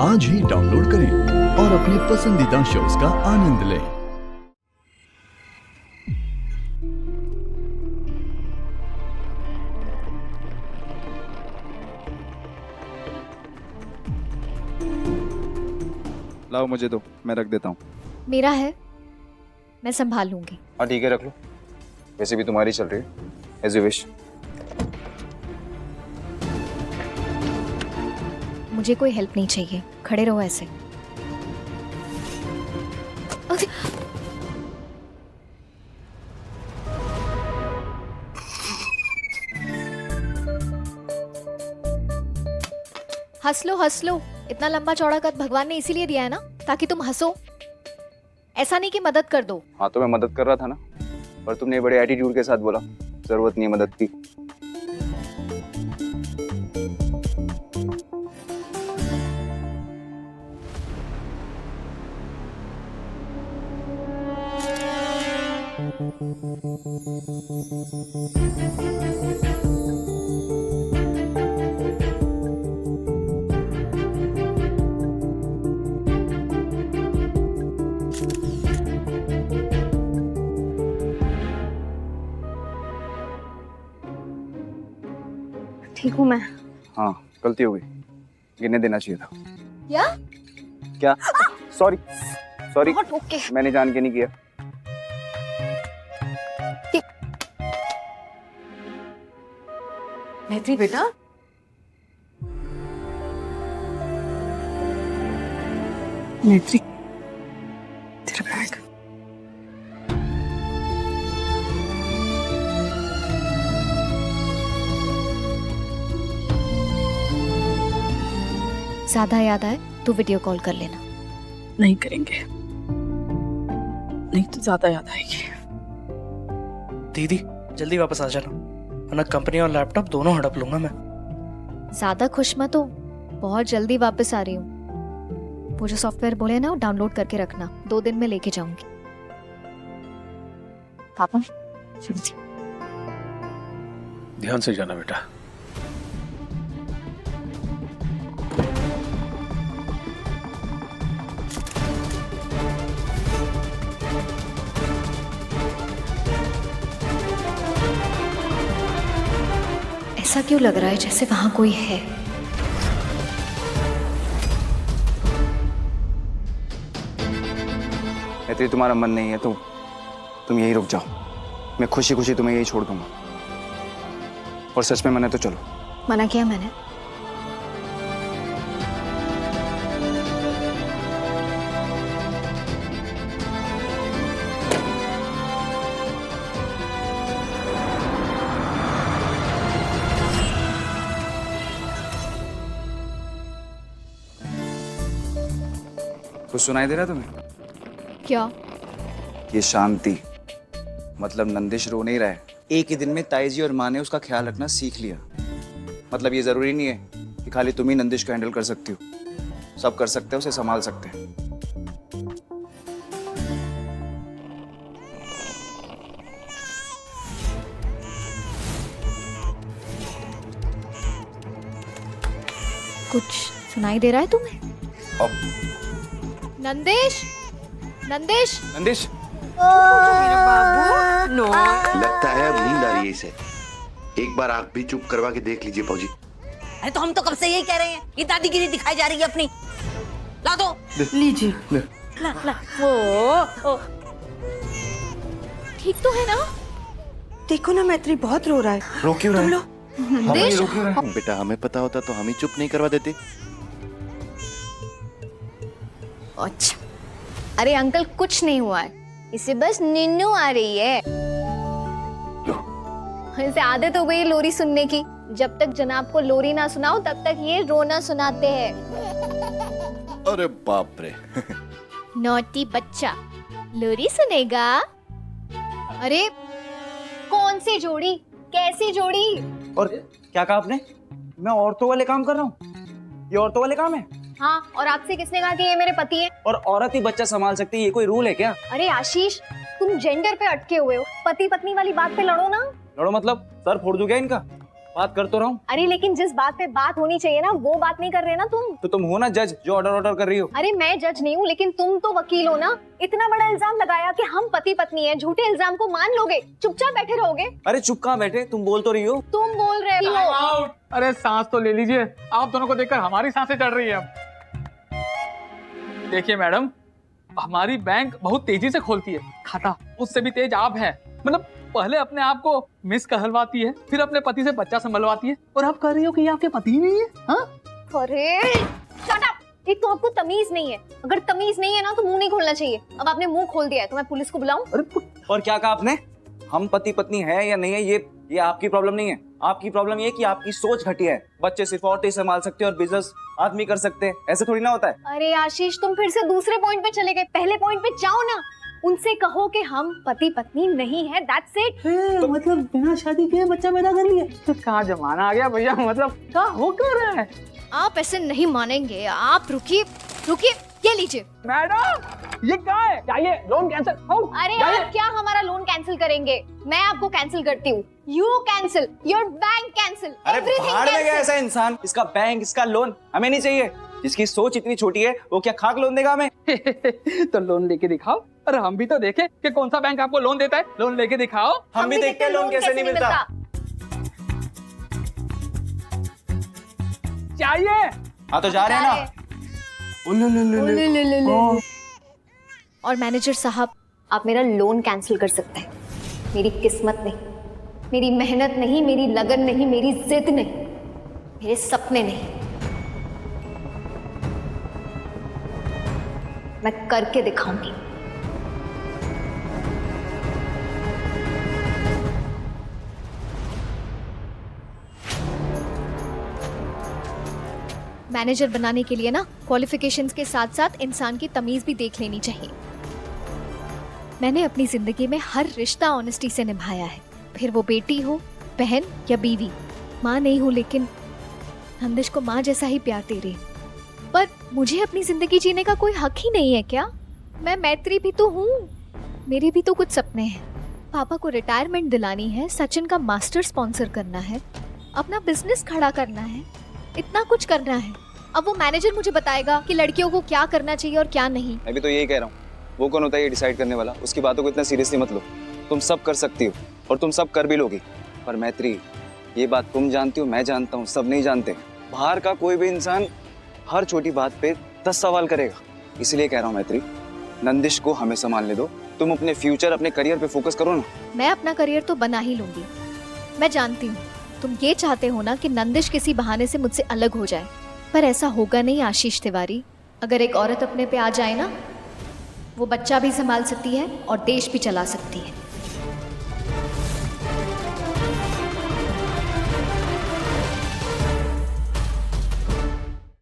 आज ही डाउनलोड करें और अपने पसंदीदा शोज का आनंद लें। लाओ मुझे दो, मैं रख देता हूँ। मेरा है, मैं संभाल लूंगी। हाँ ठीक है, रख लो। वैसे भी तुम्हारी चल रही है, एज यू विश। मुझे कोई हेल्प नहीं चाहिए, खड़े रहो ऐसे। हंस लो। इतना लंबा चौड़ा कद भगवान ने इसीलिए दिया है ना, ताकि तुम हंसो। ऐसा नहीं कि मदद कर दो। हाँ तो मैं मदद कर रहा था ना, पर तुमने बड़े एटीट्यूड के साथ बोला जरूरत नहीं है मदद की। ठीक हूँ मैं। हाँ गलती हो गई, गिरने देना चाहिए था। क्या? Sorry okay. मैंने जान के नहीं किया। मैत्री बेटा, मैत्री तेरा बैग। ज्यादा याद आए तो वीडियो कॉल कर लेना। नहीं करेंगे, नहीं तो ज्यादा याद आएगी। दीदी जल्दी वापस आ जाना, वरना कंपनी और लैपटॉप दोनों हड़प लूंगा मैं। ज्यादा खुश मत हो, बहुत जल्दी वापस आ रही हूँ। वो जो सॉफ्टवेयर बोले ना, वो डाउनलोड करके रखना, 2 दिन में लेके जाऊंगी। पापा ध्यान से जाना बेटा। ऐसा क्यों लग रहा है जैसे वहां कोई है? मैत्री तुम्हारा मन नहीं है तो तुम यही रुक जाओ, मैं खुशी खुशी तुम्हें यही छोड़ दूंगा। और सच में मना तो चलो। मना किया मैंने? कुछ सुनाई दे रहा तुम्हें? क्या? ये शांति, मतलब नंदिश रो नहीं रहा है। एक ही दिन में ताई जी और माँ ने उसका ख्याल रखना सीख लिया। मतलब ये जरूरी नहीं है कि खाली तुम ही नंदिश को हैंडल कर सकती हो, सब कर सकते हो, उसे संभाल सकते हैं। कुछ सुनाई दे रहा है तुम्हें? नंदिश, नंदिश, नंदिश, बाबू नो। लगता है अब नींद आ रही है इसे। एक बार आंख भी चुप करवा के देख लीजिए फौजी। अरे तो हम तो कब से यही कह रहे हैं, ये दादीगिरी दिखाई जा रही है अपनी। ला दो। लीजिए। ला। ओ। ठीक तो है ना? देखो ना मैत्री बहुत रो रहा है। रो क्यों रहा है? नंदिश, बेटा हमें पता होता तो हम ही चुप नहीं करवा देते। अच्छा, अरे अंकल कुछ नहीं हुआ है, इसे बस नीनू आ रही है। इसे आदत हो गई है लोरी सुनने की। जब तक जनाब को लोरी ना सुनाओ तब तक ये रोना सुनाते हैं। अरे बाप रे। नॉटी बच्चा, लोरी सुनेगा? अरे कौन सी जोड़ी, कैसी जोड़ी? और क्या कहा आपने? मैं औरतों वाले काम कर रहा हूँ? ये औरतों वाले काम है? हाँ, और आपसे किसने कहा कि ये मेरे पति है? और औरत ही बच्चा संभाल सकती है, ये कोई रूल है क्या? अरे आशीष, तुम जेंडर पे अटके हुए हो, पति पत्नी वाली बात पे लड़ो ना। लड़ो मतलब सर फोड़ दूं क्या इनका? बात कर तो रहा हूँ। अरे लेकिन जिस बात पे बात होनी चाहिए ना वो बात नहीं कर रहे ना तुम। तो तुम हो ना जज जो ऑर्डर कर रही हो। अरे मैं जज नहीं हूँ लेकिन तुम तो वकील हो ना। इतना बड़ा इल्जाम लगाया कि हम पति पत्नी हैं, झूठे इल्जाम को मान लोगे, चुपचाप बैठे रहोगे? अरे चुप कहाँ बैठे, तुम बोल तो रही हो। तुम बोल रहे हो। अरे सांस तो ले लीजिए, आप दोनों को देखकर हमारी सांसें चढ़ रही है अब। देखिए मैडम, हमारी बैंक बहुत तेजी से खोलती है खाता, उससे भी तेज आप है। मतलब पहले अपने आप को मिस कहलवाती है, फिर अपने पति से बच्चा संभलवाती है, और आप कह रही हो कि ये आपके पति नहीं है? हाँ? अरे shut up! एक तो आपको तमीज नहीं है, अगर तमीज नहीं है ना तो मुंह नहीं खोलना चाहिए। अब आपने मुंह खोल दिया है तो मैं पुलिस को बुलाऊं? और क्या कहा आपने? हम पति पत्नी है या नहीं है ये आपकी प्रॉब्लम नहीं है। आपकी प्रॉब्लम ये कि आपकी सोच घटिया है। बच्चे सिर्फ औरतें संभाल सकते हैं और बिजनेस आदमी कर सकते हैं, ऐसे थोड़ी ना होता है। अरे आशीष तुम फिर से दूसरे पॉइंट पे चले गए, पहले पॉइंट पे जाओ ना। उनसे कहो कि हम पति पत्नी नहीं है, दैट्स इट। तो मतलब बिना शादी के बच्चा पैदा कर लिया? तो कहाँ जमाना आ गया भैया, मतलब क्या हो कर रहा है? आप ऐसे नहीं मानेंगे। आप रुकिए रुकिए, ये लीजिए। मैडम ये क्या है? जाइए, लोन कैंसिल। अरे आप क्या हमारा लोन कैंसिल करेंगे? मैं आपको कैंसिल करती हूँ। You cancel, your bank cancel, अरे एवरीथिंग भाड़ में गया कैंसिल। ऐसा इंसान। इसका बैंक, इसका लोन हमें नहीं चाहिए। जिसकी सोच इतनी छोटी है वो क्या खाक लोन देगा हमें? तो लोन लेके दिखाओ। अरे हम भी तो देखे कि कौन सा बैंक आपको लोन देता है। लोन लेके दिखाओ। हम भी देखते हैं लोन कैसे नहीं मिलता। चाहिए। हाँ तो जा रहे हैं ना। और मैनेजर साहब, आप मेरा लोन कैंसिल कर सकते हैं, मेरी किस्मत नहीं, मेरी मेहनत नहीं, मेरी लगन नहीं, मेरी जिद नहीं, मेरे सपने नहीं। मैं करके दिखाऊंगी। मैनेजर बनाने के लिए ना क्वालिफिकेशंस के साथ साथ इंसान की तमीज भी देख लेनी चाहिए। मैंने अपनी जिंदगी में हर रिश्ता ऑनेस्टी से निभाया है, फिर वो बेटी हो, बहन या बीवी। माँ नहीं हूँ लेकिन नंदिश को माँ जैसा ही प्यार दे रही हूँ। पर मुझे अपनी जिंदगी जीने का कोई हक ही नहीं है क्या? मैं मैत्री भी तो हूँ, मेरे भी तो कुछ सपने हैं। पापा को रिटायरमेंट दिलानी है, सचिन का मास्टर स्पॉन्सर करना है, अपना बिजनेस खड़ा करना है, इतना कुछ करना है। अब वो मैनेजर मुझे बताएगा कि लड़कियों को क्या करना चाहिए और क्या नहीं। मैं भी तो यही कह रहा हूँ। वो कौन होता है ये डिसाइड करने वाला? उसकी बातों को इतना सीरियसली मत लो। तुम सब कर सकती हो और तुम सब कर भी लोगी। पर मैत्री, ये बात तुम जानती हो, मैं जानता हूँ, सब नहीं जानते। बाहर का कोई भी इंसान हर छोटी बात पे 10 सवाल करेगा। इसलिए कह रहा हूँ मैत्री, नंदिश को हमें संभालने दो। तुम अपने फ्यूचर, अपने करियर पे फोकस करो ना। मैं अपना करियर तो बना ही लूंगी। मैं जानती हूँ तुम ये चाहते हो ना कि नंदिश किसी बहाने से मुझसे अलग हो जाए, पर ऐसा होगा नहीं आशीष तिवारी। अगर एक औरत अपने पे आ जाए ना, वो बच्चा भी संभाल सकती है और देश भी चला सकती है।